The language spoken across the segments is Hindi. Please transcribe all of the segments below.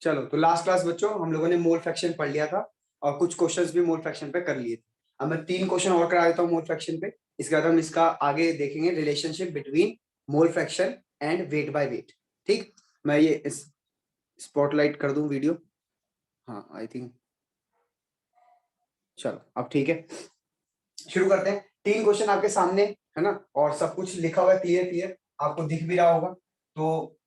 चलो, तो लास्ट क्लास बच्चों हम लोगों ने मोल फ्रैक्शन पढ़ लिया था और कुछ क्वेश्चंस भी मोल फ्रैक्शन पे कर लिए थे। अब मैं 3 क्वेश्चन और करा देता हूँ मोल फ्रैक्शन पे। इसके बाद हम इसका आगे देखेंगे relationship between mole fraction and wait by wait. ठीक, मैं ये स्पॉटलाइट कर दूं वीडियो। हाँ आई थिंक, चलो अब ठीक है, शुरू करते हैं। 3 क्वेश्चन आपके सामने है ना, और सब कुछ लिखा हुआ है क्लियर क्लियर, आपको दिख भी रहा होगा। तो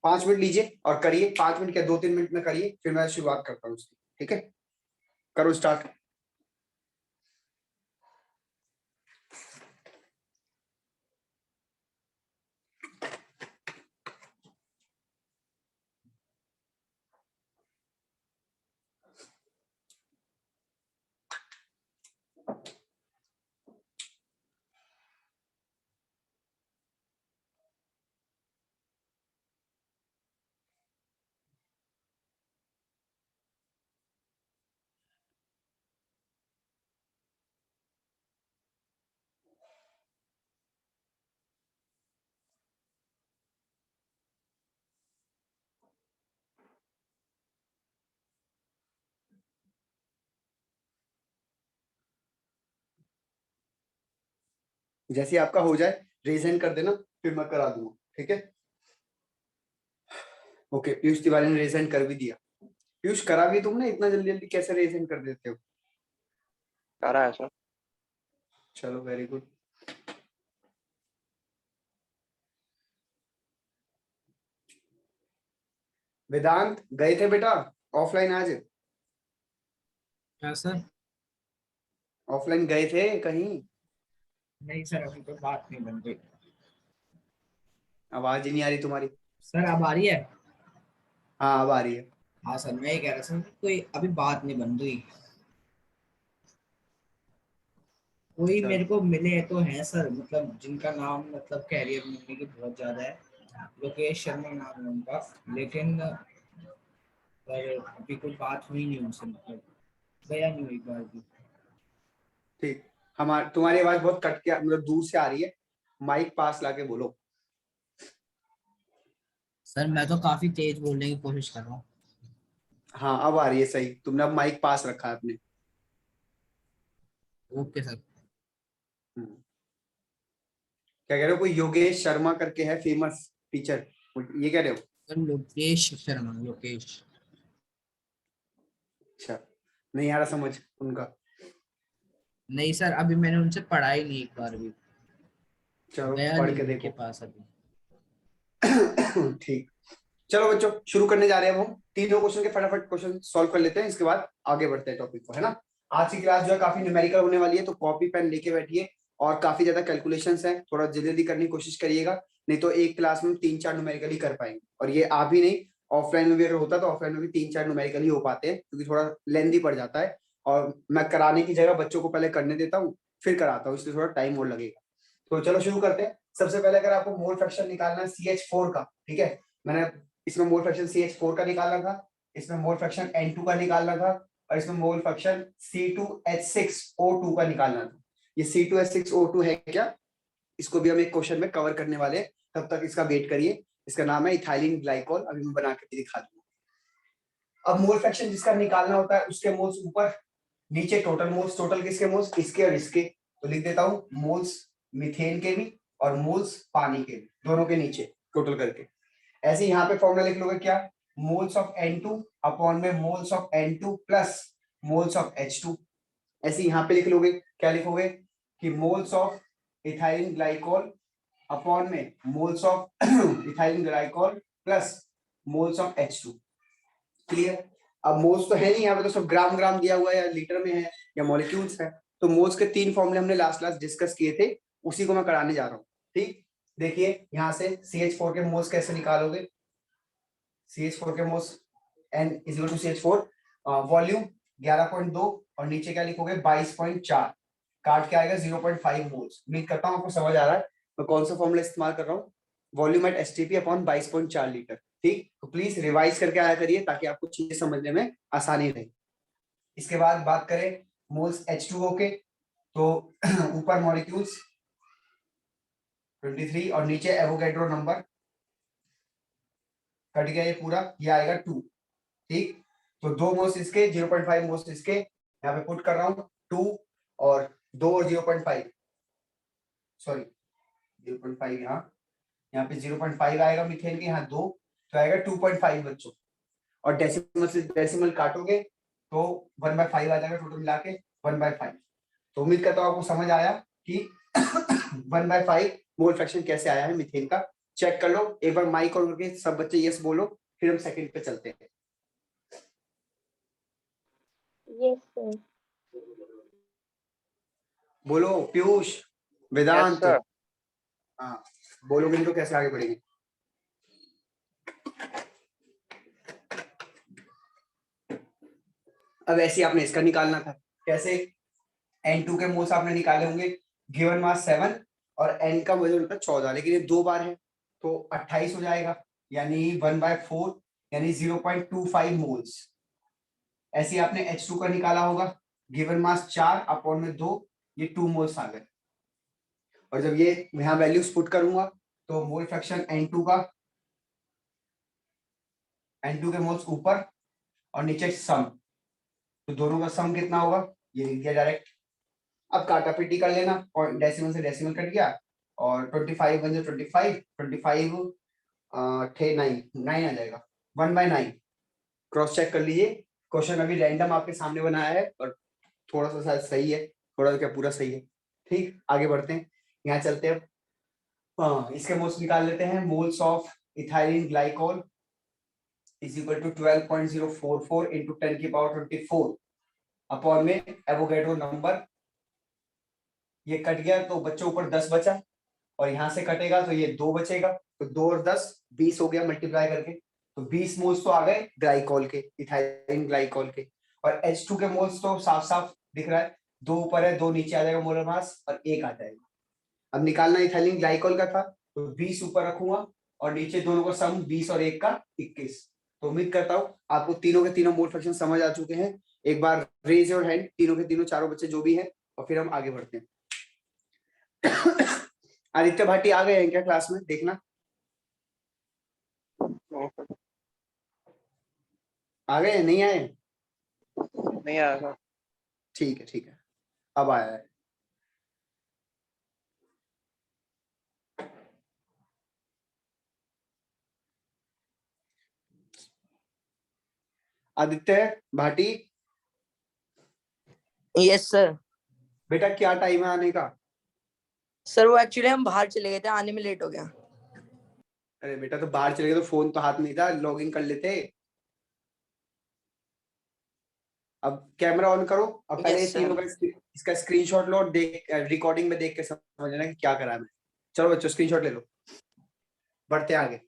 5 मिनट लीजिए और करिए, 5 मिनट क्या 2-3 मिनट में करिए, फिर मैं शुरुआत करता हूँ उसकी। ठीक है, करो स्टार्ट। जैसे आपका हो जाए रेज हैंड कर देना, फिर मैं करा दूंगा। ठीक है, ओके। पीयूष तिवारी ने रेज हैंड कर भी दिया। पीयूष करा भी तुमने, इतना जल्दी जल्दी कैसे रेज हैंड कर देते हो? करा है सर। चलो वेरी गुड। वेदांत गए थे बेटा ऑफलाइन आज? क्या सर? ऑफलाइन गए थे कहीं? नहीं सर, अभी तो बात नहीं बन गई। आवाज ही नहीं आ रही तुम्हारी। सर अब आ रही है? हाँ अब आ रही है। हाँ सर, मैं ये कह रहा सर, कोई अभी बात नहीं बन रही। कोई चलो मेरे को मिले तो हैं सर, मतलब जिनका नाम मतलब कैरियर मिलने की बहुत ज्यादा है। लोकेश शर्मा नाम है उनका, लेकिन पर अभी कोई बात हुई नहीं उनसे, मतलब गया नहीं हुई एक बार भी। ठीक, हमारी तुम्हारी आवाज बहुत कट के मतलब दूर से आ रही है, माइक पास लाके बोलो। सर मैं तो काफी तेज बोलने की कोशिश कर रहा हूँ। हाँ अब आ रही है सही, तुमने अब माइक पास रखा है अपने। Okay sir. क्या कह रहे हो? कोई योगेश शर्मा करके है फेमस टीचर, ये कह रहे हो? सर लोकेश शर्मा, लोकेश। अच्छा, नहीं आ रहा समझ उनका। नहीं सर, अभी मैंने उनसे पढ़ा ही नहीं एक बार भी, चलो गया पढ़ नहीं के उनके देखो। पास अभी। ठीक, चलो बच्चों शुरू करने जा रहे हैं। हम तीनों क्वेश्चन के फटाफट क्वेश्चन सॉल्व कर लेते हैं, इसके बाद आगे बढ़ते हैं टॉपिक को, है ना। आज की क्लास जो है काफी न्यूमेरिकल होने वाली है, तो कॉपी पेन लेके बैठिए और काफी ज्यादा कैलकुलेशंस हैं, थोड़ा जल्दी जल्दी करने की कोशिश करिएगा, नहीं तो एक क्लास में 3-4 न्यूमेरिकल ही कर पाएंगे। और ये आ भी नहीं, ऑफलाइन में भी अगर होता तो ऑफलाइन में भी 3-4 न्यूमेरिकल ही हो पाते हैं, क्योंकि थोड़ा लेंदी पड़ जाता है और मैं कराने की जगह बच्चों को पहले करने देता हूँ फिर कराता हूँ, इसलिए थोड़ा टाइम और लगेगा। तो चलो शुरू करते हैं। सबसे पहले अगर आपको मोल फ्रैक्शन निकालना है CH4 का, ठीक है, मैंने इसमें मोल फ्रैक्शन CH4 का निकालना था, इसमें मोल फ्रैक्शन N2 का निकालना था, और इसमें मोल फ्रैक्शन C2H6O2 का निकालना था। ये C2H6O2 है क्या, इसको भी हम एक क्वेश्चन में कवर करने वाले हैं, तब तक इसका वेट करिए। इसका नाम है इथाइलिन ग्लाइकोल, अभी मैं बना के दिखा दूंगा। अब मोल फ्रैक्शन जिसका निकालना होता है उसके मोल्स ऊपर, नीचे टोटल मोल्स, टोटल किसके मोल्स, इसके और इसके, तो लिख देता हूँ मोल्स मीथेन के भी और मोल्स पानी के भी, दोनों के नीचे टोटल करके। ऐसे यहाँ पे फॉर्मूला लिख लोगे क्या, मोल्स ऑफ N2 अपॉन में moles of N2 plus moles of H2। ऐसे यहाँ पे लिख लोगे, क्या लिखोगे कि moles of ethylene glycol upon में moles of ethylene glycol plus moles of H2। Clear? अब मोल्स तो है नहीं यहाँ पे, तो सब ग्राम ग्राम दिया हुआ है या लीटर में है या मॉलिक्यूल्स है, तो मोल्स के 3 फॉर्मूले हमने लास्ट क्लास डिस्कस किए थे, उसी को मैं कराने जा रहा हूँ। ठीक, देखिए यहाँ से CH4 के मोल्स कैसे निकालोगे। CH4 के moles N is equal to CH4, volume 11.2 और नीचे क्या लिखोगे 22.4, काट के आएगा 0.5 मोल्स। उम्मीद करता हूँ आपको समझ आ रहा है मैं कौन सा फॉर्मूला इस्तेमाल कर रहा हूँ, volume at STP upon 22.4 litre. ठीक, तो प्लीज रिवाइज करके आया करिए ताकि आपको चीजें समझने में आसानी रहे। इसके बाद बात करें मोल्स H2O के, तो ऊपर मॉलिक्यूल्स 23 और नीचे एवोगैड्रो नंबर कट गया ये पूरा, ये आएगा 2। ठीक, तो 2 मोल्स इसके, 0.5 मोल्स इसके, यहाँ पे पुट कर रहा हूँ 2 और 2 और 0.5, सॉरी 0.5 यहाँ पे 0.5 आएगा मीथेन के, यहाँ 2, तो आएगा 2.5 बच्चों। और डेसिमल से डेसिमल काटोगे तो 1/5 आ जाएगा, टोटल मिला के 1/5। तो उम्मीद करता हूँ आपको समझ आया कि 1/5 मोल फ्रैक्शन कैसे आया है मीथेन का। चेक कर लो एक बार, माइक ऑन करके सब बच्चे यस बोलो, फिर हम सेकंड पे चलते हैं। Yes sir. बोलो पीयूष, यस वेदांत, सर। हाँ बोलोगे नहीं तो कैसे आगे बढ़ेंगे। अब ऐसे आपने इसका निकालना था, कैसे? N2 के मोल्स आपने निकाले होंगे, गिवन मास 7 और N का वजन होता है 14, लेकिन ये 2 बार है तो 28 हो जाएगा, यानी 1/4 यानी 0.25 मोल्स। ऐसे ही आपने H2 का निकाला होगा, गिवन मास 4 अपॉन में 2, ये 2 मोल्स आ गए। और जब ये यहाँ वैल्यूज पुट करूंगा तो मोल फ्रैक्शन N2 के मोल्स ऊपर और नीचे सम, तो दोनों का सम कितना होगा ये लिख दिया डायरेक्ट। अब काटा पीटी कर लेना, और डेसिमल से डेसिमल कट गया, और 25 बन जाए 25, 25 थे 9 आ जाएगा, 1/9। क्रॉस चेक कर लीजिए, क्वेश्चन अभी रैंडम आपके सामने बनाया है और थोड़ा सा शायद सही है, थोड़ा क्या पूरा सही है। ठीक, आगे बढ़ते हैं, यहाँ चलते हैं। इसके मोल्स निकाल लेते हैं। Moles of ethylene glycol is equal to 12.044 into 10⁻24 upon में एवोगैड्रो नंबर। ये कट गया तो बच्चों ऊपर 10 बचा, और यहाँ से कटेगा तो ये 2 बचेगा, तो 2 और 10 20 हो गया मल्टीप्लाई करके, तो 20 मोल्स तो आ गए ग्लाइकोल के, इथाइलिन ग्लाइकोल के। और H2 के मोल्स तो साफ साफ दिख रहा है, 2 ऊपर है 2 नीचे आ जाएगा मोलर मास, और 1 आ जाएगा। अब निकालना इथाइलिन ग्लाइकोल का था, तो 20 ऊपर रखूंगा और नीचे दोनों का सम 20 और 1 का 21। तो उम्मीद करता हूँ आपको तीनों के तीनों मोल फ्रैक्शन समझ आ चुके हैं। एक बार रेज योर हैंड, तीनों के तीनों चारों बच्चे जो भी हैं, और फिर हम आगे बढ़ते हैं। आदित्य भाटी आ गए हैं क्या क्लास में, देखना। आ गए नहीं आए? नहीं आया सर। ठीक है ठीक है, अब आया है। Aditya Bhati, yes sir. बेटा क्या टाइम है आने का? सर वो एक्चुअली हम बाहर चले गए थे, आने में लेट हो गया। अरे बेटा तो बाहर चले गए तो फोन तो हाथ में था, लॉग इन कर लेते। अब कैमरा ऑन करो, अब पहले Yes, तीनों का इसका स्क्रीनशॉट लो, देख रिकॉर्डिंग में देख के समझ लेना कि क्या करा है। चलो बच्चों स्क्रीनशॉट ले लो, बढ़ते हैं आगे।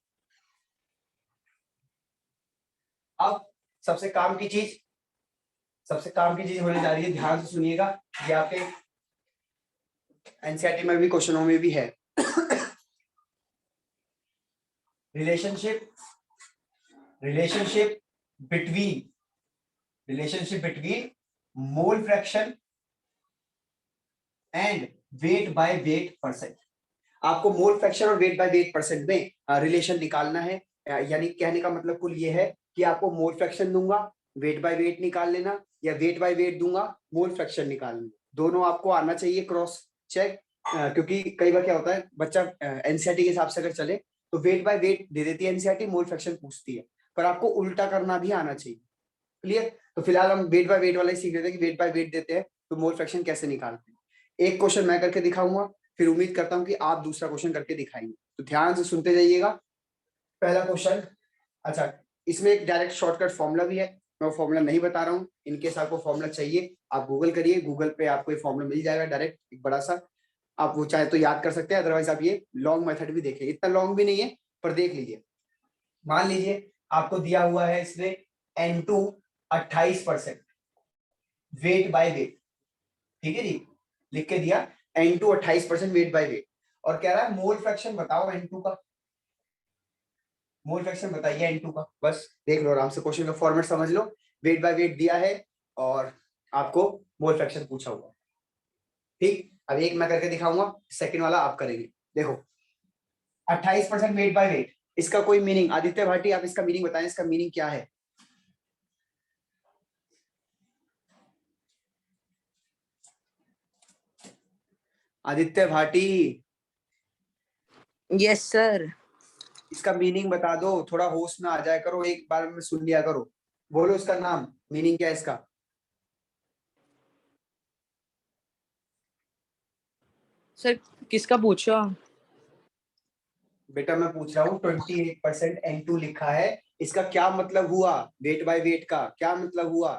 अब सबसे काम की चीज होने जा रही है, ध्यान से सुनिएगा, ये आपके एनसीईआरटी में भी क्वेश्चनों में भी है। Relationship between mole fraction and wait by wait percent. आपको मोल फ्रैक्शन और वेट बाय वेट परसेंट में रिलेशन निकालना है। यानी कहने का मतलब कुल ये है कि आपको मोल फ्रैक्शन दूंगा, वेट बाय वेट निकाल लेना, या वेट बाय वेट दूंगा, मोल फ्रैक्शन निकाल लेना। दोनों आपको आना चाहिए क्रॉस चेक, क्योंकि कई बार क्या होता है बच्चा एनसीईआरटी के हिसाब से अगर चले तो वेट बाय वेट दे देती है एनसीईआरटी, मोल फ्रैक्शन पूछती है, पर आपको उल्टा करना भी आना चाहिए। क्लियर? तो फिलहाल हम वेट बाय वेट वाला ही सीख रहे थे कि वेट बाय वेट देते हैं तो मोल फ्रैक्शन कैसे निकालते हैं। एक क्वेश्चन मैं करके दिखाऊंगा, फिर उम्मीद करता हूं कि आप दूसरा क्वेश्चन करके दिखाएंगे, तो ध्यान से सुनते जाइएगा। पहला क्वेश्चन, अच्छा इसमें एक डायरेक्ट शॉर्टकट फॉर्मूला भी है, मैं वो फॉर्मूला नहीं बता रहा हूँ। इनकेस आपको फॉर्मूला चाहिए आप गूगल करिए, गूगल पे आपको ये फॉर्मूला मिल जाएगा डायरेक्ट, एक बड़ा सा। आप वो चाहे तो याद कर सकते हैं, अदरवाइज आप ये लॉन्ग मेथड भी देखें, इतना लॉन्ग भी नहीं है पर देख लीजिए। मान लीजिए आपको दिया हुआ है इसमें N2 28% वेट बाय वेट, ठीक है जी, लिख के दिया N2 28% वेट बाय वेट, और कह रहा है मोल फ्रैक्शन बताओ N2 का। मोल फ्रैक्शन बताइए N2 का, बस देख लो आराम से, क्वेश्चन का फॉर्मेट समझ लो। वेट बाय वेट दिया है और आपको मोल फ्रैक्शन पूछा हुआ, ठीक। अब एक मैं करके दिखाऊंगा, सेकंड वाला आप करेंगे। देखो 28% वेट बाय वेट, इसका कोई मीनिंग, आदित्य भाटी आप इसका मीनिंग बताएं, इसका मीनिंग क्या है? Aditya Bhati yes sir. इसका मीनिंग बता दो, थोड़ा होश में आ जाया करो, एक बार में सुन लिया करो, बोलो इसका नाम, मीनिंग क्या है इसका? सर किसका पूछो? बेटा मैं पूछ रहा हूँ 28% N2 लिखा है, इसका क्या मतलब हुआ? वेट बाय वेट का क्या मतलब हुआ?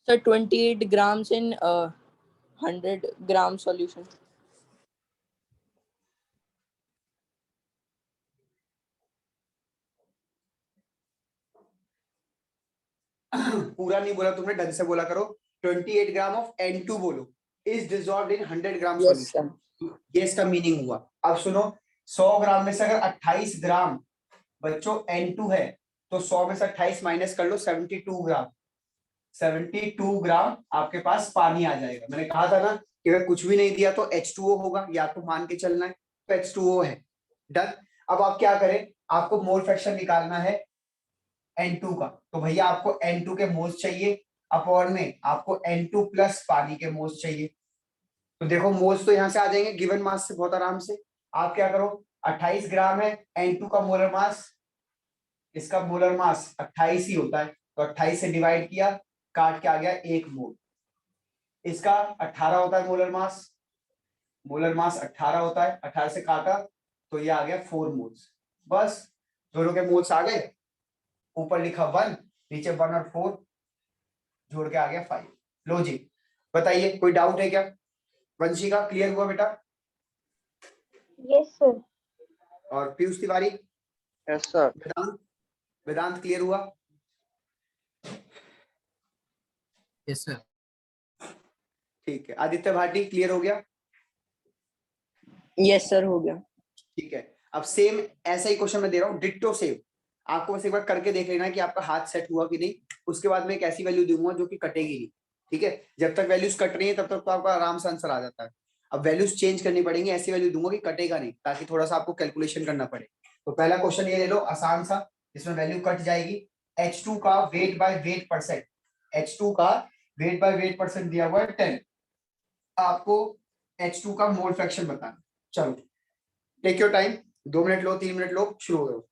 Sir 28 grams in 100 gram solution. पूरा नहीं बोला तुमने, ढंग से बोला करो। 28 ग्राम ऑफ N2 बोलो, is dissolved in 100 gram Yes solution. sir. ये इसका मीनिंग हुआ। अब सुनो, 100 ग्राम में से अगर 28 ग्राम बच्चों N2 है, तो 100 में से 28 माइनस कर लो, 72 ग्राम। 72 ग्राम आपके पास पानी आ जाएगा। मैंने कहा था ना कि अगर कुछ भी नहीं दिया तो H2O होगा, या तो मान के चलना है, तो H2O है। डन। अब आप क्या करें, आपको मोल फ्रैक्शन निकालना है N2 का, तो भैया आपको N2 के मोल्स चाहिए, अपॉन में आपको N2 प्लस पानी के मोल्स चाहिए। तो देखो मोल्स तो यहाँ से आ जाएंगे गिवन मास से बहुत आराम से। आप क्या करो, 28 ग्राम है, N2 का मोलर मास, इसका मोलर मास 28 ही होता है, तो 28 से डिवाइड किया, काट के आ गया 1 मोल। इसका 18 होता है मोलर मास, मोलर मास 18 होता है, 18 से काटा तो ये आ गया 4 मोल्स। बस दोनों के मोल्स आ गए, ऊपर लिखा 1, नीचे 1 और 4 जोड़ के आ गया 5। लो जी, बताइए कोई डाउट है क्या? वंशिका क्लियर हुआ बेटा? Yes, sir. और पीयूष तिवारी, यस सर। वेदांत, वेदांत क्लियर हुआ? Yes sir. ठीक है। आदित्य भाटी क्लियर हो गया? Yes sir हो गया। ठीक है। अब सेम ऐसा ही क्वेश्चन मैं दे रहा हूँ, डिट्टो सेम। आपको बस एक बार करके देख लेना है कि आपका हाथ सेट हुआ कि नहीं। उसके बाद मैं एक ऐसी वैल्यू दूंगा जो कि कटेगी नहीं, ठीक है? जब तक वैल्यूज कट रही है तब तक तो आपका आराम से आंसर आ जाता है। अब वैल्यूज चेंज करनी पड़ेंगी, ऐसी वैल्यू दूंगा कि कटेगा नहीं, ताकि थोड़ा सा आपको कैलकुलेशन करना पड़े। तो पहला क्वेश्चन ये ले लो, आसान सा, जिसमें वैल्यू कट जाएगी। H2 का weight by wait percent, H2 का वेट बाय वेट परसेंट दिया हुआ है 10। आपको H2 का मोल फ्रैक्शन बताना। चलो टेक योर टाइम, 2 मिनट लो, 3 मिनट लो, शुरू हो गए।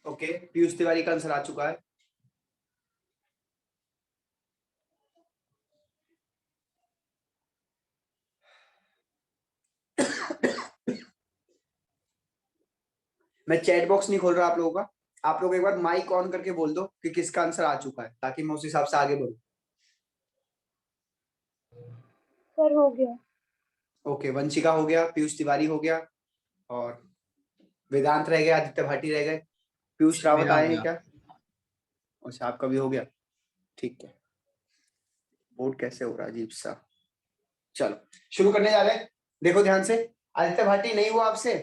ओके, पीयूष तिवारी का आंसर आ चुका है। मैं चैट बॉक्स नहीं खोल रहा आप लोगों का, आप लोग एक बार माइक ऑन करके बोल दो कि किसका आंसर आ चुका है, ताकि मैं उस हिसाब से आगे बढ़ूं। सर हो गया। ओके, वंशिका हो गया, पीयूष तिवारी हो गया, और वेदांत रह गया, आदित्य भाटी रह गए। पीयूष रावत मेरा हो आए हैं गया। क्या? अच्छा आपका भी हो गया, ठीक है। बोर्ड कैसे हो रहा है अजीब सा। चलो शुरू करने जा रहे हैं, देखो ध्यान से। आदित्य भाटी नहीं हुआ आपसे?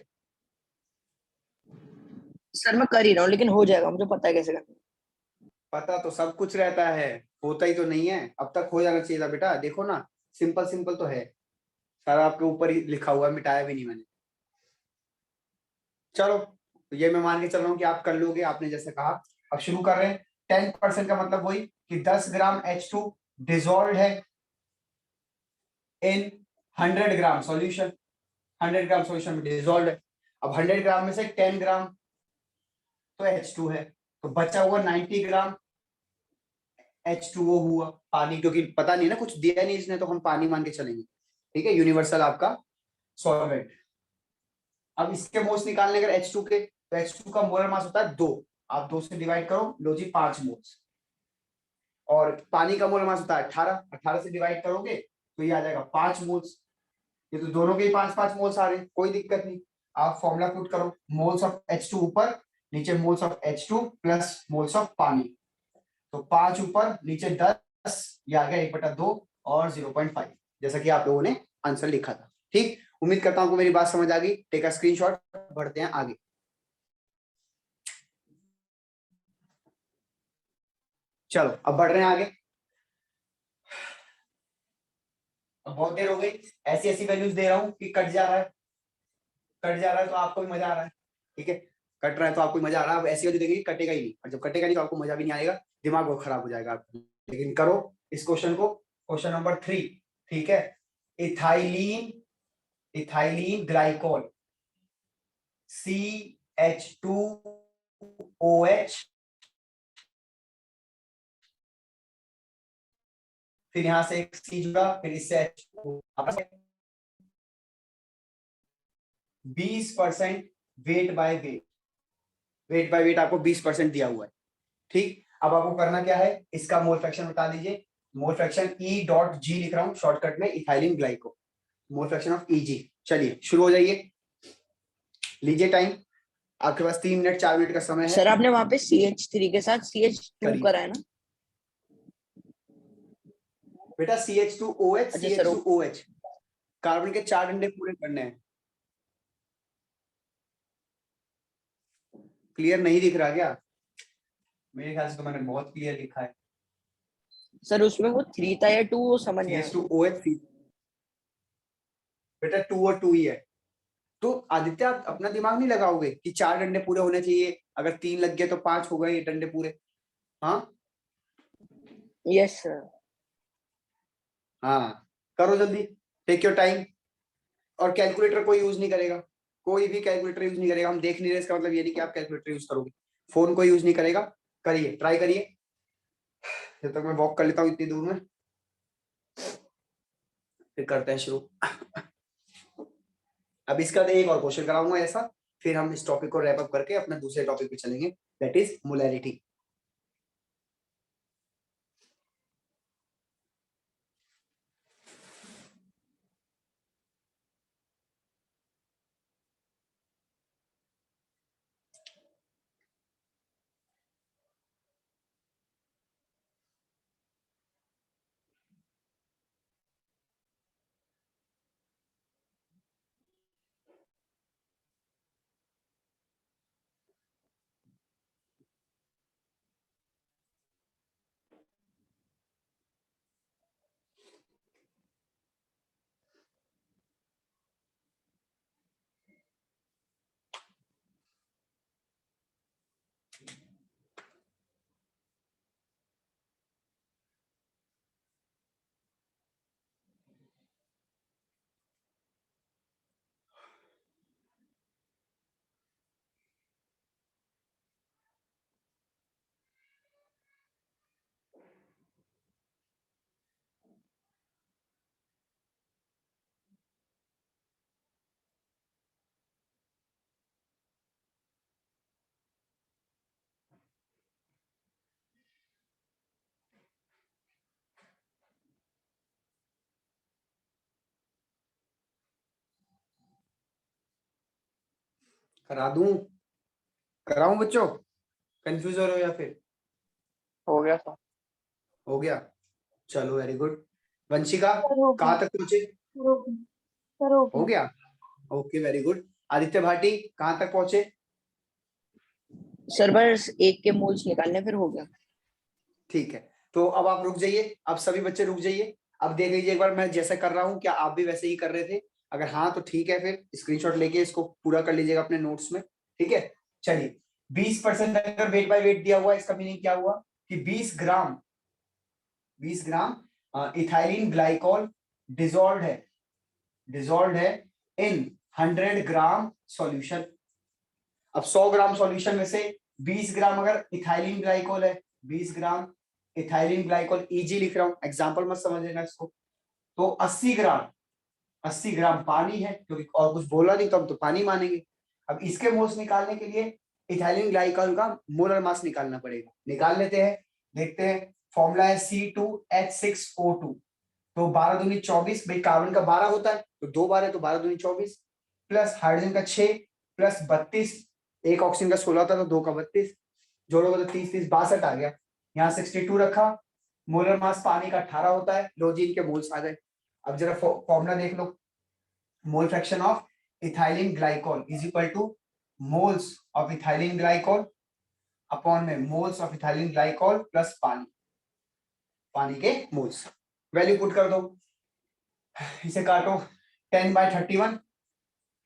सर मैं कर ही रहा हूँ, लेकिन हो जाएगा, मुझे पता है कैसे करना है। पता तो सब कुछ रहता है, होता ही तो नहीं है। अब तक हो जाना चाहिए था बेटा, देखो ना, सिंपल सिंपल तो है, सारा आपके ऊपर ही लिखा हुआ है, मिटाया भी नहीं मैंने। चलो तो ये मैं मान के चल रहा हूँ कि आप कर लोगे, आपने जैसे कहा। अब शुरू कर रहे हैं। 10% का मतलब वही कि 10 ग्राम H2 डिजोल्व है इन 100 ग्राम सॉल्यूशन। 100 ग्राम सॉल्यूशन में डिजोल्व है। अब 100 ग्राम में से 10 ग्राम तो H2 है, तो बचा हुआ 90 ग्राम H2O हुआ पानी, क्योंकि पता नहीं ना, कुछ दिया नहीं इसने, तो हम पानी मान के चलेंगे। ठीक है, यूनिवर्सल आपका सॉल्वेंट। अब इसके मोल्स निकालने अगर H2 के, तो H2 का मोलर मास होता है 2, आप 2 से डिवाइड करो, लो जी 5 मोल्स। और पानी का मोलर मास होता है 18, 18 से डिवाइड करोगे तो ये आ जाएगा 5 मोल्स। ये तो दोनों के ही 5-5 मोल्स आ रहे हैं, कोई दिक्कत नहीं। आप फॉर्मूला पुट करो, मोल्स ऑफ H2 ऊपर, नीचे moles of H2 plus moles of पानी, तो 5 ऊपर नीचे 10, ये आ गया 1/2 और 0.5, जैसा कि आप लोगों ने आंसर लिखा था। ठीक, उम्मीद करता हूं कि मेरी बात समझ आ गई। टेक अ स्क्रीनशॉट, बढ़ते हैं आगे। चलो अब बढ़ रहे हैं आगे। अब बहुत देर हो गई, ऐसी ऐसी वैल्यूज दे रहा हूं कि कट जा रहा है, कट जा रहा है तो आपको भी मजा आ रहा है। ठीक है, कट रहा है तो आपको भी मजा आ रहा है। अब ऐसी वैल्यू देंगे कटेगा ही नहीं, और जब कटेगा नहीं तो आपको मजा भी नहीं आएगा, दिमाग बहुत खराब हो जाएगा आपका। लेकिन करो इस क्वेश्चन को, क्वेश्चन नंबर 3। ठीक है, इथाइलिन, इथाइलिन ग्लाइकोल CH2OH, फिर यहां से एक C जुड़ा, फिर इससे H2, 20% wait by wait, wait by wait आपको 20% दिया हुआ है। ठीक, अब आपको करना क्या है, इसका मोल फ्रैक्शन बता दीजिए। मोल फ्रैक्शन E.G लिख रहा हूं शॉर्टकट में, ethylene glyco, mole fraction of EG। चलिए शुरू हो जाइए, लीजिए टाइम, आपके पास 3 मिनट 4 मिनट का समय है। सर आपने वहां पे CH3 के साथ CH2 करिए। करा है ना? बेटा CH2OH, अच्छा सर, CH2OH, कार्बन के 4 डंडे पूरे करने हैं। क्लियर नहीं दिख रहा क्या? मेरे ख्याल से तो मैंने बहुत क्लियर लिखा है। सर उसमें वो 3 था या 2 वो समझ नहीं आया। CH2OH, बेटा 2 और 2 ही है। तो आदित्य आप अपना दिमाग नहीं लगाओगे कि 4 डंडे पूरे होने चाहिए, अगर 3 लग गए तो 5 हो गए डंडे पूरे। हाँ यस सर। हाँ, करो जल्दी, टेक योर टाइम। और कैलकुलेटर कोई यूज नहीं करेगा, कोई भी कैलकुलेटर यूज नहीं करेगा। हम देख नहीं रहे, इसका मतलब ये नहीं कि आप कैलकुलेटर यूज करोगे। फोन कोई यूज नहीं करेगा, करिए, ट्राई करिए। जब तक मैं वॉक कर लेता हूँ इतनी दूर में, फिर करते हैं शुरू। अब इसका एक और क्वेश्चन कराऊंगा ऐसा, फिर हम इस टॉपिक को रैप अप करके अपना दूसरे टॉपिक पे चलेंगे, दैट इज मोलैरिटी। करा दूं, कराऊं बच्चों? कंफ्यूज हो रहे हो या फिर हो गया सर। हो गया? चलो वेरी गुड। वंशिका सर हो कहाँ गया, तक पहुंचे? सर हो गया, सर हो हो गया। गया, okay very good. Aditya Bhati कहाँ तक पहुंचे? सर बस एक के मोल्स निकालने, फिर हो गया। ठीक है, तो अब आप रुक जाइए, अब सभी बच्चे रुक जाइए। अब देख लीजिए एक बार मैं जैसा कर रहा हूँ, क्या आप भी वैसे ही कर रहे थे? अगर हाँ तो ठीक है, फिर स्क्रीनशॉट लेके इसको पूरा कर लीजिएगा अपने नोट्स में। ठीक है, चलिए 20% अगर वेट बाय वेट दिया हुआ है, इसका मीनिंग क्या हुआ कि 20 ग्राम इथाइलिन ग्लाइकॉल डिजोल्व है इन 100 ग्राम सॉल्यूशन। अब 100 ग्राम सॉल्यूशन में से 20 ग्राम अगर इथाइलिन ग्लाइकॉल है, 20 ग्राम इथाइलिन ग्लाइकॉल EG लिख रहा हूं, एग्जांपल मत समझ लेना इसको। तो 80 ग्राम 80 ग्राम पानी है, क्योंकि और कुछ बोला नहीं तो हम तो पानी मानेंगे। अब इसके मोल्स निकालने के लिए इथाइलिन ग्लाइकॉल का मोलर मास निकालना पड़ेगा। निकाल लेते हैं, देखते हैं। फॉर्मूला है C2H6O2। तो 12 दूनी 24, भाई कार्बन का 12 होता है तो 2 बार है तो 12 दूनी 24, प्लस हाइड्रोजन का 6 प्लस 32, एक ऑक्सीजन का 16 था तो 2 का 32, जोड़ोगे तो 30 30 62 आ गया। यहाँ 62 रखा। मोलर मास पानी का 18 होता है, लो जी इनके मोल्स आ गए। अब जरा फॉर्मूला देख लो, mole fraction of ethylene glycol is equal to moles of ethylene glycol upon में moles of ethylene glycol plus पानी, पानी के मोल्स। वैल्यू पुट कर दो, इसे काटो 10/31,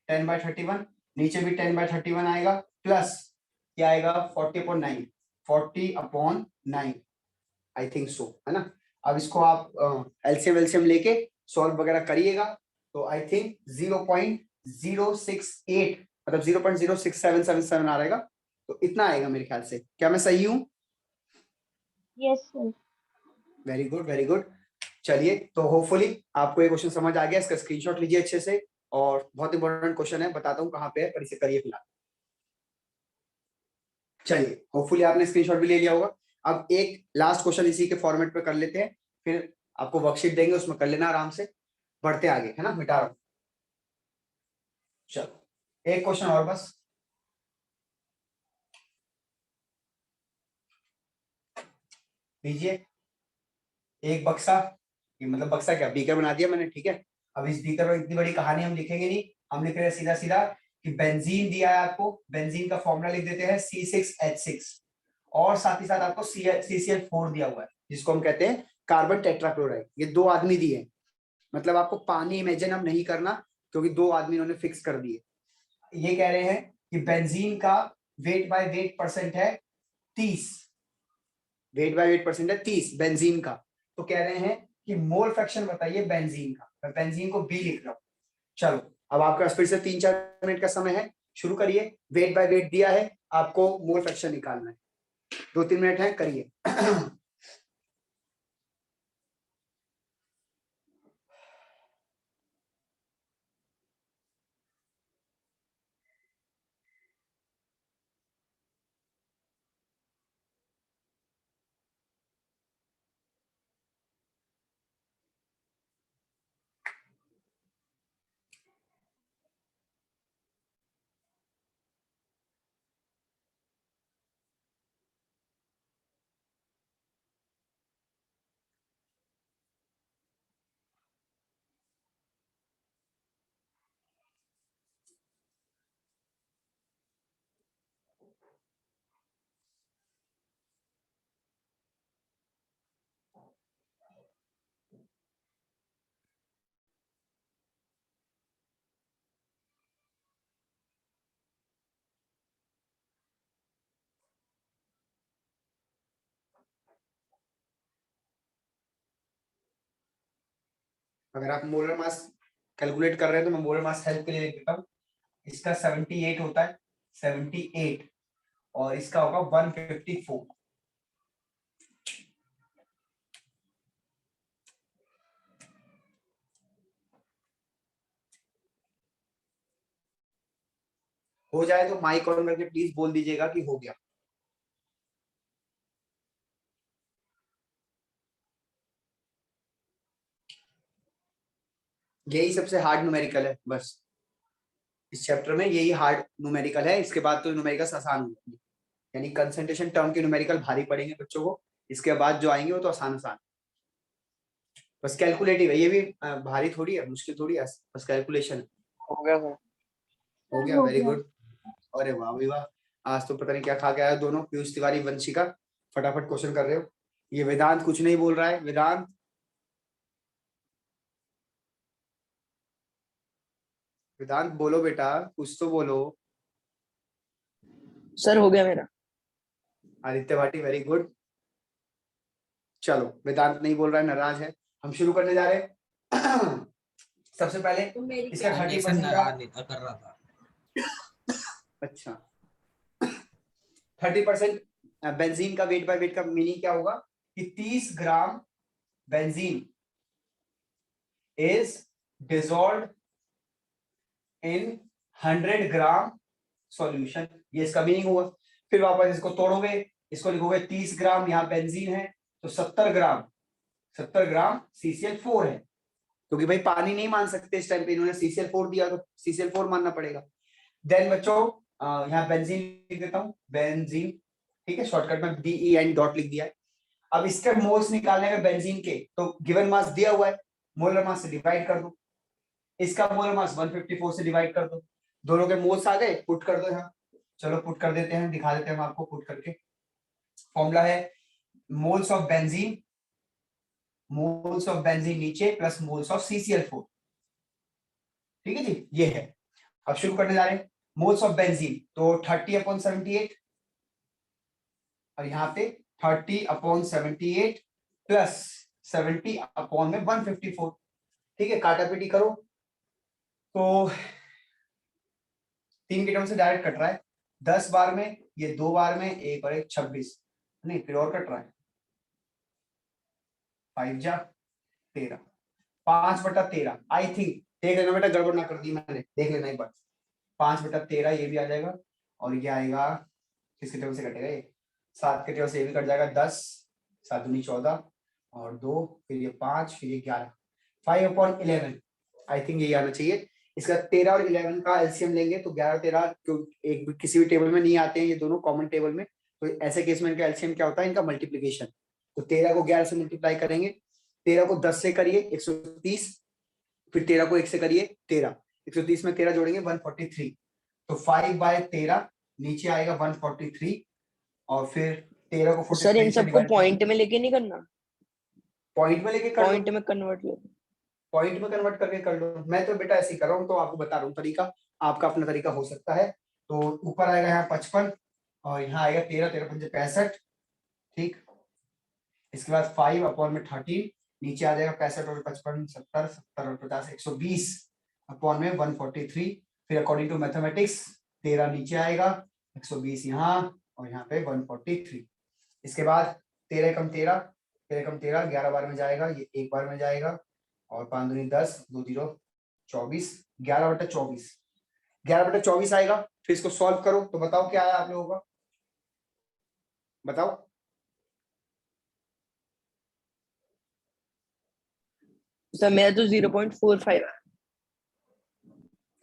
10/31, नीचे भी 10/31 आएगा, प्लस क्या आएगा 40/9, 40/9 आई थिंक सो, है ना। अब इसको आप एलसीएम एलसीएम लेके सॉल्व वगैरह करिएगा तो आई थिंक 0.068 मतलब 0.06777 आ रहेगा, तो इतना आएगा मेरे ख्याल से। क्या मैं सही हूँ? Yes sir. Very good very good. चलिए, तो होपफुली आपको ये क्वेश्चन समझ आ गया। इसका स्क्रीनशॉट लीजिए अच्छे से, और बहुत इंपॉर्टेंट क्वेश्चन है, बताता हूँ कहाँ पे है, पर इसे करिए फिलहाल। चलिए, होपफुली आपने स्क्रीनशॉट भी ले लिया होगा। अब एक लास्ट क्वेश्चन इसी के फॉर्मेट पे कर लेते हैं, फिर आपको वर्कशीट देंगे, उसमें कर लेना आराम से। बढ़ते आगे, है ना, मिटा रहा हूं। चलो एक क्वेश्चन और बस। लीजिए, एक बक्सा, ये मतलब बक्सा क्या, बीकर बना दिया मैंने, ठीक है। अब इस बीकर में इतनी बड़ी कहानी हम लिखेंगे नहीं, हम लिख रहे हैं सीधा सीधा कि बेंजीन दिया है आपको, बेंजीन का फॉर्मूला लिख देते हैं C6H6, और साथ ही साथ आपको CCl4 दिया हुआ है, जिसको हम कहते हैं कार्बन टेट्राक्लोराइड। ये 2 आदमी दिए हैं, मतलब आपको पानी इमेजिन हम नहीं करना, क्योंकि 2 आदमी इन्होंने फिक्स कर दिए। ये कह रहे हैं कि बेंजीन का वेट बाय वेट परसेंट है 30, वेट बाय वेट परसेंट है 30 बेंजीन का। तो कह रहे हैं कि मोल फ्रैक्शन बताइए बेंजीन का। मैं बेंजीन को बी लिख रहा हूं। चलो, अब आपके पास फिर से 3-4 मिनट का समय है, शुरू करिए। वेट बाय वेट दिया है, आपको मोल फ्रैक्शन निकालना है, 2-3 मिनट है, करिए। अगर आप मोलर मास कैलकुलेट कर रहे हैं तो मैं मोलर मास हेल्प के लिए लिख देता हूँ। इसका 78 होता है, 78, और इसका होगा 154। हो जाए तो माइक ऑन करके प्लीज बोल दीजिएगा कि हो गया। यही सबसे हार्ड न्यूमेरिकल है, बस इस चैप्टर में यही हार्ड न्यूमेरिकल है। इसके बाद तो न्यूमेरिकल्स आसान होंगे, यानी कंसंट्रेशन टर्म के न्यूमेरिकल भारी पड़ेंगे बच्चों को। इसके बाद जो आएंगे वो तो आसान आसान, बस कैलकुलेटिव है। ये भी भारी थोड़ी है, मुश्किल थोड़ी है, बस कैलकुलेशन है। हो गया सर। हो गया, वेरी गुड। अरे वाह भाई वाह, आज तो पता नहीं क्या खा के आया दोनों, पीयूष तिवारी वंशिका, फटाफट क्वेश्चन कर रहे हो। ये वेदांत कुछ नहीं बोल रहा है। वेदांत, वेदांत बोलो बेटा, कुछ तो बोलो। सर हो गया मेरा। Aditya Bhati, very good. चलो, वेदांत नहीं बोल रहा है, नाराज है। हम शुरू करने जा रहे हैं। सबसे पहले इसका 30% का, नाराज नहीं था, कर रहा था। अच्छा 30% बेंजीन का वेट बाय वेट का मीनिंग क्या होगा कि 30 gram benzene is dissolved in 100 gram solution, ये इसका मीनिंग हुआ। फिर वापस इसको तोड़ोगे, इसको लिखोगे 30 ग्राम, यहाँ बेंजीन है तो 70 ग्राम CCl4 है, क्योंकि भाई पानी नहीं मान सकते इस टाइम पे, इन्होंने CCl4 दिया तो CCl4 मानना पड़ेगा। देन बच्चों यहाँ बेंजीन लिख देता हूँ, बेंजीन, ठीक है, शॉर्टकट में BEN डॉट लिख दिया है। अब इसके मोल्स निकालने का बेंजीन के, तो गिवन मास दिया हुआ है, मोलर मास से डिवाइड कर दो, इसका मोलर मास 154 से डिवाइड कर दो, दोनों के मोल्स आ गए, पुट कर दो यहाँ। चलो पुट कर देते हैं, दिखा देते हैं हम आपको पुट करके। फॉर्मूला है मोल्स ऑफ बेंजीन नीचे प्लस मोल्स ऑफ CCl4, ठीक है जी, ये है। अब शुरू करने जा रहे हैं। मोल्स ऑफ बेंजीन तो 30/78 और यहाँ पे 30/78 प्लस 70/154, ठीक है, काटा पीटी करो तो 3 के टर्म से डायरेक्ट कट रहा है, 10 बार में, ये 2 बार में, 1 और 1 26, नहीं फिर और कट रहा है, 5 जा 13, 5/13। आई थिंक देख लेना बेटा, गड़बड़ ना कर दी मैंने, देख लेना एक बार। 5/13 ये भी आ जाएगा, और ये आएगा किसके टर्म से कटेगा, ये 7 के टर्म से ये भी कट जाएगा, 10, 7 दूनी 14 और 2, फिर ये 5, फिर ये 11, 5/11। आई थिंक ये आना चाहिए। इसका 13 और 11 का एलसीएम लेंगे तो 11 13, एक किसी भी टेबल में नहीं आते हैं ये दोनों, कॉमन टेबल में, तो ऐसे केस में इनका एलसीएम क्या होता है, इनका मल्टीप्लीकेशन। तो 13 को 11 से मल्टीप्लाई करेंगे, 13 को 10 से करिए 130, फिर 13 को 1 से करिए 13, 130 में 13 जोड़ेंगे 143, तो 5/13 नीचे आएगा 143, और फिर 13 को सर इन सबको पॉइंट में लेके नहीं करना, पॉइंट में लेके कर, पॉइंट में कन्वर्ट ले, पॉइंट में कन्वर्ट करके कर लो। मैं तो बेटा ऐसे ही कर रहा हूँ, तो आपको बता रहा हूँ तरीका, आपका अपना तरीका हो सकता है। तो ऊपर आएगा यहाँ 55 और यहाँ आएगा 13, 13 पंजे 65, ठीक। इसके बाद 5/13 नीचे आ जाएगा 65 और 55 70, 70 और 50 120 अपॉन में 143, फिर अकॉर्डिंग टू मैथमेटिक्स 13 नीचे आएगा, 120 यहाँ और यहाँ पे 143। इसके बाद 13 कम 13, 11 बार में जाएगा, ये 1 बार में जाएगा, और 5 दूनी 10, 2 0 24, 11/24, 11/24 आएगा। फिर इसको सॉल्व करो तो बताओ क्या आया आप लोगों का, बताओ। सर मेरा तो 0.45 है।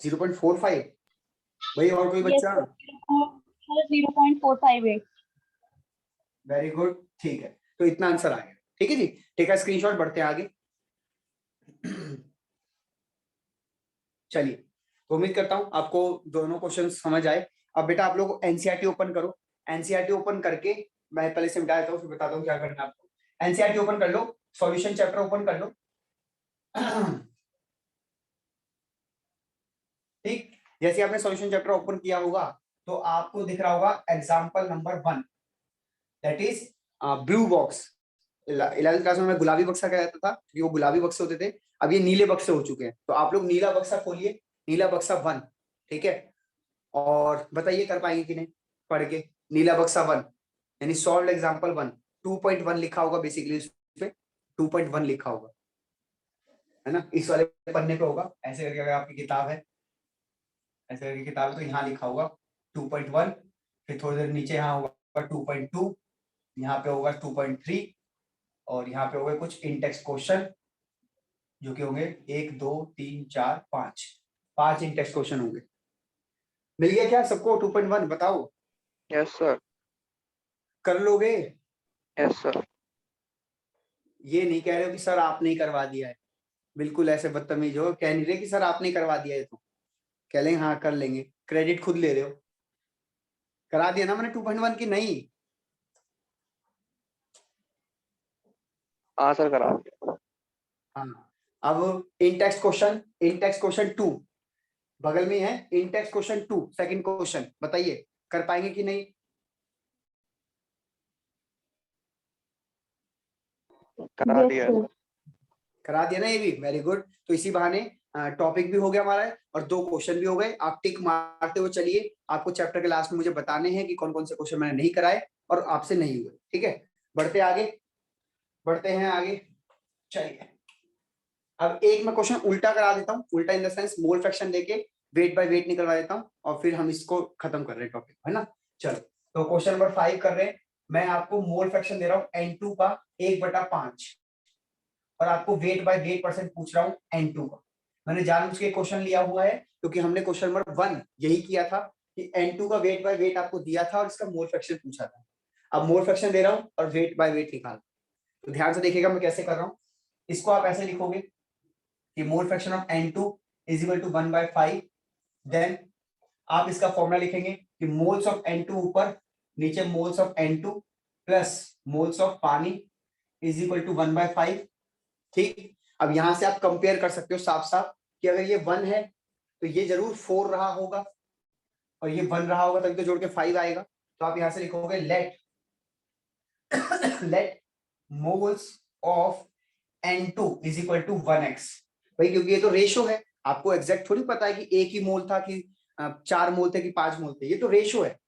0.45, भाई और कोई Yes, बच्चा? sir, 0.458. वेरी गुड, ठीक है, तो इतना आंसर आ गया, ठीक है जी। टेक अ स्क्रीनशॉट, बढ़ते हैं आगे। चलिए, तो उम्मीद करता हूं आपको दोनों क्वेश्चन समझ आए। अब बेटा आप लोग एनसीईआरटी ओपन करो, एनसीईआरटी ओपन करके मैं पहले समझा देता हूं, फिर बताता हूं क्या करना है आपको। एनसीईआरटी ओपन कर लो, सॉल्यूशन चैप्टर ओपन कर लो, ठीक। जैसे आपने सॉल्यूशन चैप्टर ओपन किया होगा तो आपको दिख रहा होगा example number 1, that is blue box. 11th class में मैं गुलाबी बक्सा कहता था क्योंकि वो गुलाबी बक्से होते थे, अब ये नीले बक्से हो चुके हैं। तो आप लोग नीला बक्सा खोलिए, नीला बक्सा 1, ठीक है, और बताइए कर पाएंगे कि नहीं पढ़ के। नीला बक्सा 1 यानी सॉल्व एग्जांपल 1, 2.1 लिखा होगा बेसिकली, इस पे 2.1 लिखा होगा, है ना, इस वाले पन्ने पे होगा। ऐसे करके अगर आपकी किताब है, ऐसे करके किताब है तो यहाँ लिखा होगा 2.1, फिर थोड़ी देर नीचे यहाँ होगा 2.2, यहाँ पे होगा 2.3, और यहाँ पे होंगे कुछ इंटेक्स्ट क्वेश्चन जो कि होंगे 1 2 3 4 5 इंटेक्स्ट क्वेश्चन होंगे। मिल गया क्या सबको 2.1? बताओ, यस सर, कर लोगे? Yes sir. ये नहीं कह रहे हो कि सर आपने ही करवा दिया है, बिल्कुल ऐसे बदतमीज हो, कह नहीं रहे कि सर आपने करवा दिया है, तो कह लेंगे हाँ कर लेंगे, क्रेडिट खुद ले रहे हो। करा दिया ना मैंने 2.1 की नहीं? हाँ सर करा दिया। हाँ, अब इंटेक्स्ट क्वेश्चन 2 बगल में है, इंटेक्स्ट क्वेश्चन 2 सेकंड क्वेश्चन, बताइए कर पाएंगे कि नहीं? करा Yes, दिया। sir. करा दिया ना ये भी, वेरी गुड। तो इसी बहाने टॉपिक भी हो गया हमारा और 2 क्वेश्चन भी हो गए। आप टिक मारते हुए चलिए, आपको चैप्टर के लास्ट में मुझे बताने हैं कि कौन कौन से क्वेश्चन मैंने नहीं कराए और आपसे नहीं हुए, ठीक है। बढ़ते हैं आगे, चलिए अब एक मैं क्वेश्चन उल्टा करा देता हूँ, उल्टा in the sense mole fraction लेके वेट बाय वेट निकलवा देता हूँ और फिर हम इसको खत्म कर रहे हैं टॉपिक, है ना। चलो तो क्वेश्चन नंबर 5 कर रहे हैं। मैं आपको मोल फ्रैक्शन दे रहा हूँ N2 का 1/5 और आपको वेट बाय वेट परसेंट पूछ रहा हूँ N2 का। मैंने जानबूझ के क्वेश्चन लिया हुआ है क्योंकि हमने क्वेश्चन नंबर 1 यही किया था कि N2 का वेट बाय वेट आपको दिया था और इसका मोल फ्रैक्शन पूछा था। अब मोल फ्रैक्शन दे रहा हूँ और वेट बाय वेट निकाल, तो ध्यान से देखिएगा मैं कैसे कर रहा हूँ। इसको आप ऐसे लिखोगे कि mole fraction of N2 is equal to 1/5। Then आप इसका फॉर्मूला लिखेंगे कि मोल्स ऑफ N2 ऊपर, नीचे moles of N2 plus moles of पानी इज इक्वल टू 1/5। ठीक, अब यहां से आप कंपेयर कर सकते हो साफ साफ कि अगर ये 1 है तो ये जरूर 4 रहा होगा और ये 1 रहा होगा, तभी तो जोड़ के 5 आएगा। तो आप यहां से लिखोगे let let moles of N2 is equal to 1x। भाई क्योंकि ये तो रेशो है, आपको एग्जैक्ट थोड़ी पता है कि एक ही मोल था कि 4 मोल थे कि 5 मोल थे, ये तो रेशो है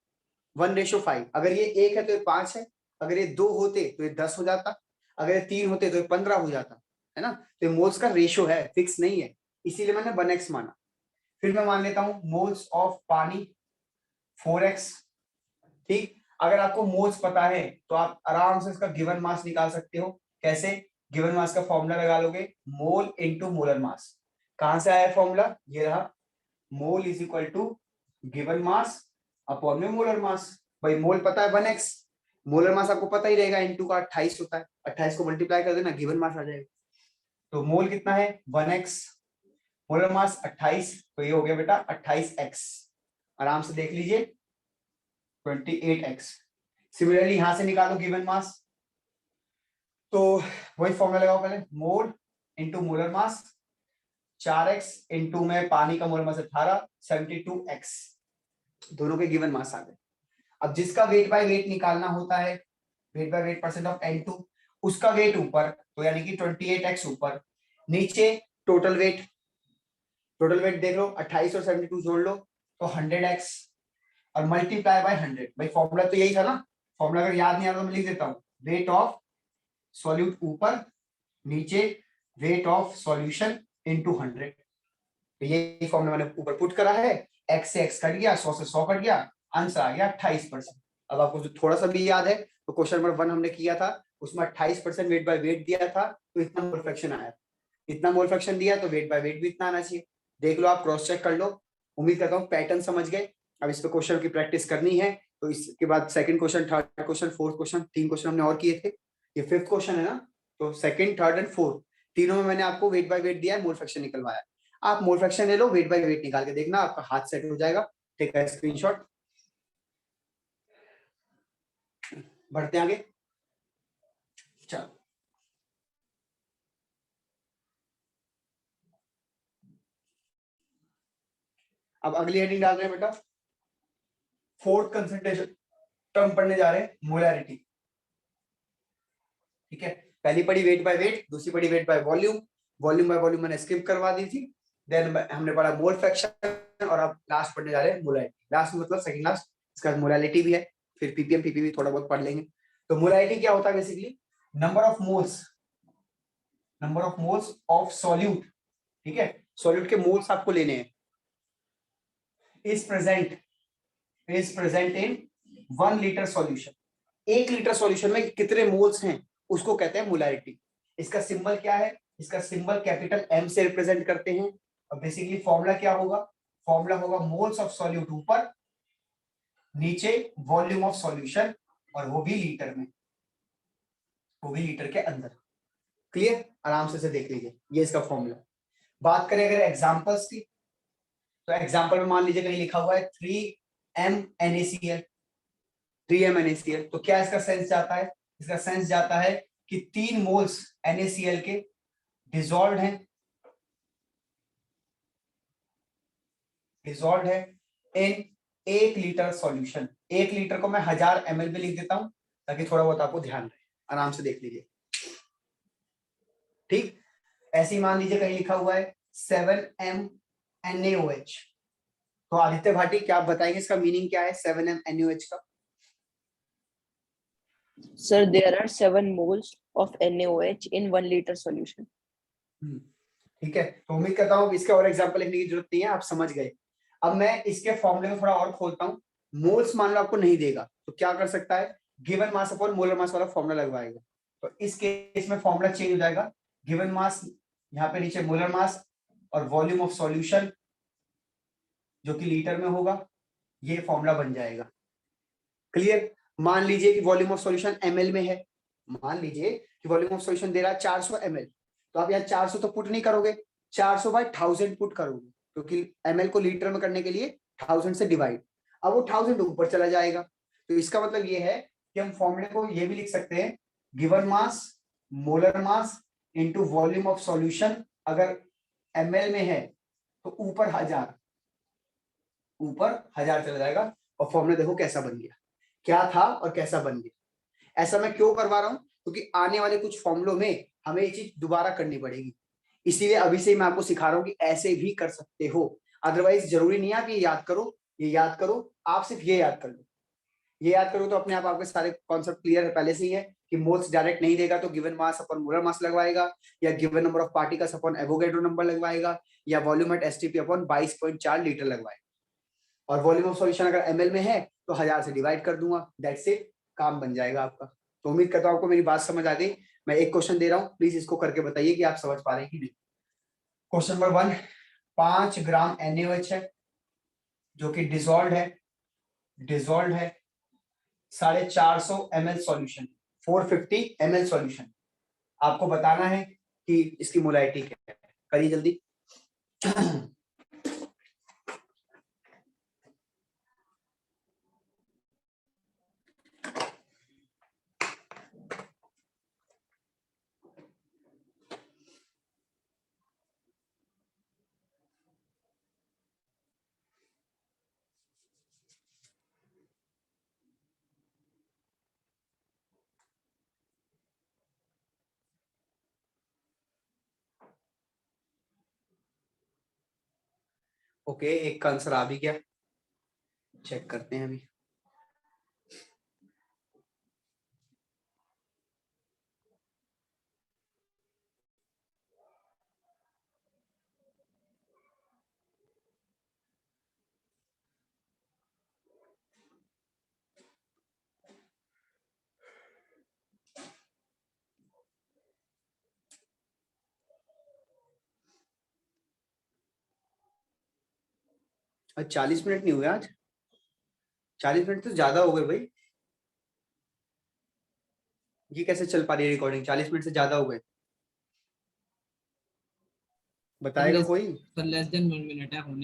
1:5। अगर ये 1 है तो ये 5 है, अगर ये 2 होते तो ये 10 हो जाता, अगर ये 3 होते तो ये 15 हो जाता, है ना। तो मोल्स का रेशो है, फिक्स नहीं है, इसीलिए मैंने 1x माना। फिर मैं मान लेता हूं मोल्स ऑफ पानी 4x। ठीक, अगर आपको मोल्स पता है तो आप आराम से इसका गिवन मास निकाल सकते हो। कैसे? गिवन मास का फॉर्मूला लगा लोगे, मोल इनटू मोलर मास। कहां से आया फॉर्मूला? ये रहा, mole is equal to given mass upon में मोलर मास। भाई मोल पता है 1x, मोलर मास आपको पता ही रहेगा N2 का 28 होता है, 28 को मल्टीप्लाई कर देना, गिवन मास आ जाएगा। तो मोल कितना है? 1x, मोलर मास 28, तो ये हो गया बेटा 28x। आराम से देख लीजिए 28x। सिमिलरली यहां से निकालो गिवन मास, तो वही फॉर्मूला लगाओ पहले, mole into molar mass 4x into में पानी का मोलर मास 18, 72x, दोनों के गिवन मास आ गए। अब जिसका वेट बाय वेट निकालना होता है, wait by wait percent of N2, उसका वेट ऊपर, तो यानी कि 28x ऊपर, नीचे टोटल वेट। टोटल वेट देख लो, 28 और 72 जोड़ लो तो 100x और मल्टीप्लाई बाय 100। भाई फॉर्मूला तो यही था ना, फॉर्मूला अगर याद नहीं आ रहा तो मैं लिख देता हूँ, वेट ऑफ सॉल्यूट ऊपर, नीचे वेट ऑफ सॉल्यूशन इनटू 100। तो ये फॉर्मूला मैंने ऊपर पुट करा है, x से x कट गया, 100 से 100 कट गया, आंसर आ गया 28%। अब आपको जो थोड़ा सा भी याद है तो क्वेश्चन नंबर 1 हमने किया था, उसमें 28% वेट बाय वेट दिया था, तो इतना मोल फ्रैक्शन आया, इतना मोल फ्रैक्शन दिया तो वेट बाय वेट भी इतना आना चाहिए। देख लो, आप क्रॉस चेक कर लो। उम्मीद करता हूँ पैटर्न समझ गए। अब इस पे क्वेश्चन की प्रैक्टिस करनी है, तो इसके बाद second question, third question, fourth question, 3 question हमने और किए थे, ये 5th क्वेश्चन है ना। तो सेकंड, थर्ड एंड फोर्थ तीनों में मैंने आपको वेट बाय वेट दिया है, मोल फ्रैक्शन निकलवाया। आप मोल फ्रैक्शन ले लो, वेट बाय वेट निकाल के देखना, आपका हाथ सेट हो जाएगा। Take a screenshot. बढ़ते आगे, चलो अब अगली हेडिंग डाल रहे हैं बेटा, 4th कंसंट्रेशन टर्म पढ़ने जा रहे हैं, मोलैरिटी। ठीक है, पहली पढ़ी वेट बाय वेट, दूसरी पढ़ी weight by volume, volume by volume मैंने स्किप करवा दी थी। देन हमने पढ़ा मोल फ्रैक्शन और अब लास्ट पढ़ने जा रहे हैं मोलैरिटी। लास्ट मतलब सेकंड लास्ट, इसका मोलैरिटी भी है, फिर पीपीएम पीपीवी थोड़ा बहुत पढ़ लेंगे। तो मोलैरिटी क्या होता है? Basically number of moles of solute. ठीक है, सॉल्यूट के मोल्स आपको लेने हैं, is present in 1 litre solution. 1 litre solution में कितने मोल्स हैं उसको कहते हैं मोलैरिटी। इसका सिंबल क्या है? इसका सिंबल कैपिटल M से रिप्रेजेंट करते हैं। और बेसिकली फॉर्मूला क्या होगा? फॉर्मूला होगा मोल्स ऑफ सॉल्यूट ऊपर, नीचे वॉल्यूम ऑफ सॉल्यूशन, और वो भी लीटर में, वो भी लीटर के अंदर। क्लियर? आराम से देख लीजिए, ये इसका फॉर्मूला। बात करें अगर एग्जांपल्स की, तो एग्जांपल में मान लीजिए कहीं लिखा हुआ है 3M NaCl। तो क्या इसका सेंस जाता है? इसका सेंस जाता है कि 3 मोल्स NaCl के डिसॉल्व्ड है इन 1 लीटर सॉल्यूशन। 1 लीटर को मैं 1000 ml भी लिख देता हूं ताकि थोड़ा बहुत आपको ध्यान रहे। आराम से देख लीजिए। ठीक, ऐसे ही मान लीजिए कहीं लिखा हुआ है 7M NaOH। तो आदित्य भाटी, क्या आप बताएंगे इसका मीनिंग क्या है 7M NaOH का? Sir, there are 7 moles of NaOH in 1 liter solution. ठीक है, तो उम्मीद करता हूँ इसके और एग्जांपल लिखने की जरूरत नहीं है, आप समझ गए। अब मैं इसके फॉर्मूले में थोड़ा और खोलता हूँ। मोल्स मान लो आपको नहीं देगा तो क्या कर सकता है, गिवन मास अपॉन मोलर मास वाला फॉर्मूला लगवाएगा। तो इस केस में फॉर्मूला चेंज हो जाएगा, गिवन मास यहाँ पे नीचे मोलर मास और वॉल्यूम ऑफ सॉल्यूशन जो कि लीटर में होगा, ये फॉर्मूला बन जाएगा। क्लियर। मान लीजिए कि वॉल्यूम ऑफ सॉल्यूशन ml में है, मान लीजिए कि वॉल्यूम ऑफ सॉल्यूशन दे रहा है 400 ml, तो आप यहाँ 400 तो पुट नहीं करोगे, 400 बाय 1000 पुट करोगे, क्योंकि ml को लीटर में करने के लिए 1000 से डिवाइड, अब वो 1000 ऊपर चला जाएगा। तो इसका मतलब ये है कि हम फॉर्मूले को ये भी लिख सकते हैं, given mass molar mass into volume of solution, अगर ml में है तो ऊपर 1000 चला जाएगा। और फॉर्मूला देखो कैसा बन गया, क्या था और कैसा बन गया। ऐसा मैं क्यों करवा रहा हूं, क्योंकि आने वाले कुछ फॉर्मूलों में हमें ये चीज दोबारा करनी पड़ेगी, इसीलिए अभी से मैं आपको सिखा रहा हूं कि ऐसे भी कर सकते हो। अदरवाइज जरूरी नहीं है आप ये याद करो, ये याद करो, आप सिर्फ ये याद कर लो। ये याद करो तो अपने आप आपके सारे कॉन्सेप्ट क्लियर है पहले से ही है कि मोल्स डायरेक्ट नहीं देगा तो given mass upon molar mass लगवाएगा, या given number of particles upon Avogadro number लगवाएगा, या volume at STP upon 22.4 litre लगवाएगा। और वॉल्यूम ऑफ सॉल्यूशन अगर ml में है तो 1000 से डिवाइड कर दूंगा, दैट्स इट, काम बन जाएगा आपका। तो उम्मीद करता हूं आपको मेरी बात समझ आ गई। मैं एक क्वेश्चन दे रहा हूं, प्लीज इसको करके बताइए कि आप समझ पा रहे हैं कि नहीं। क्वेश्चन नंबर 1, 5 ग्राम NaOH है जो कि डिसॉल्व है 450 ml सॉल्यूशन, 450 ml सॉल्यूशन। आपको बताना है कि इसकी मोलारिटी क्या है, करिए जल्दी। ओके, एक का आंसर आ भी गया, चेक करते हैं अभी। आज 40 मिनट नहीं हुए, आज 40 मिनट तो ज्यादा हो गए भाई। ये कैसे चल पा रही है रिकॉर्डिंग, 40 मिनट से ज्यादा हो गए, बताएगा कोई? सर लेस देन 1 मिनट है होने